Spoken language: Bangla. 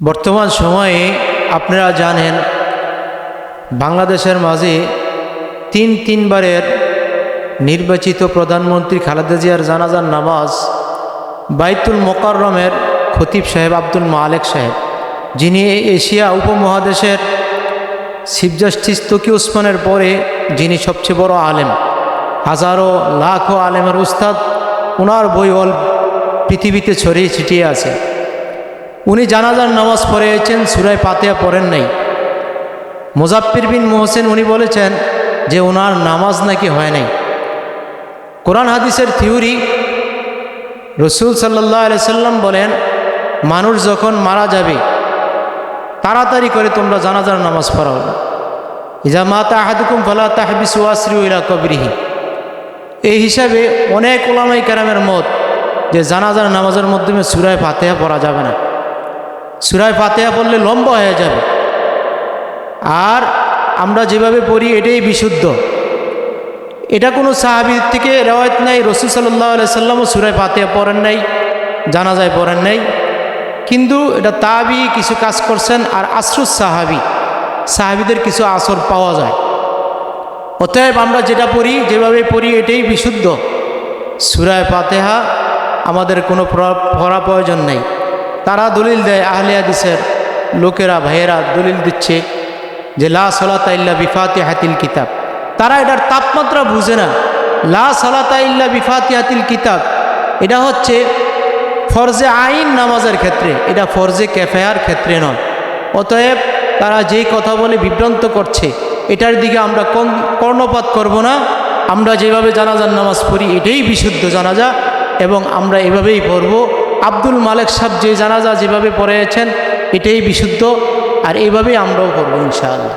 বর্তমান সময়ে আপনারা জানেন বাংলাদেশের মাঝে তিনবারের নির্বাচিত প্রধানমন্ত্রী খালেদা জিয়ার জানাজার নামাজ বাইতুল মোকাররমের খতিব সাহেব আব্দুল মালেক সাহেব, যিনি এশিয়া উপমহাদেশের চিফ জাস্টিস তকি উসমানের পরে যিনি সবচেয়ে বড় আলেম, হাজারো লাখো আলেমের উস্তাদ, ওনার বই অল পৃথিবীতে ছড়িয়ে ছিটিয়ে আছে। উনি জানাজার নামাজ পড়েছেন, সূরা ফাতিহা পড়েন নাই। মুজাফফর বিন মোহসেন উনি বলেছেন যে ওনার নামাজ নাকি হয় নাই। কোরআন হাদিসের থিওরি, রসুল সাল্লাল্লাহু আলাইহি সাল্লাম বলেন, মানুষ যখন মারা যাবে তাড়াতাড়ি করে তোমরা জানাজার নামাজ পড়াও। ইজা মাতা আহাদুকুম ফালা তাহবিসু আসরিউ ইলা কবরিহি। এই হিসাবে অনেক উলামায়ে কেরামের মত যে জানাজার নামাজের মাধ্যমে সূরা ফাতিহা পড়া যাবে না, সূরা ফাতিহা পড়লে লম্বা হয়ে যাবে। আর আমরা যেভাবে পড়ি এটাই বিশুদ্ধ। এটা কোনো সাহাবীর থেকে রেওয়ায়েত নাই, রাসূল সাল্লাল্লাহু আলাইহি সাল্লামও সূরা ফাতিহা পড়েন নাই, জানাজায় পড়েন নাই। কিন্তু এটা তাবি কিছু কাজ করছেন, আর আসরুস সাহাবীদের কিছু আসর পাওয়া যায়। অতএব আমরা যেটা পড়ি, যেভাবে পড়ি এটাই বিশুদ্ধ। সূরা ফাতিহা আমাদের কোনো পড়া প্রয়োজন নেই। তারা দলিল দেয়, আহলে হাদিসের লোকেরা, ভাইয়েরা দলিল দিচ্ছে যে লা সালাতা ইল্লা বিফাতিহাতিল কিতাব। তারা এটার তাপমাত্রা বুঝে না। লা সালাতা ইল্লা বিফাতিহাতিল কিতাব এটা হচ্ছে ফরজে আইন নামাজের ক্ষেত্রে, এটা ফরজে কেফায়ার ক্ষেত্রে নয়। অতএব তারা যেই কথা বলে বিভ্রান্ত করছে, এটার দিকে আমরা কর্ণপাত করব না। আমরা যেভাবে জানাজার নামাজ পড়ি এটাই বিশুদ্ধ জানাজা, এবং আমরা এভাবেই পড়ব। আব্দুল মালেক সাহেব যে জানাজা যেভাবে পড়েছেন এটাই বিশুদ্ধ, আর এইভাবেই আমরাও পড়ব ইনশাআল্লাহ।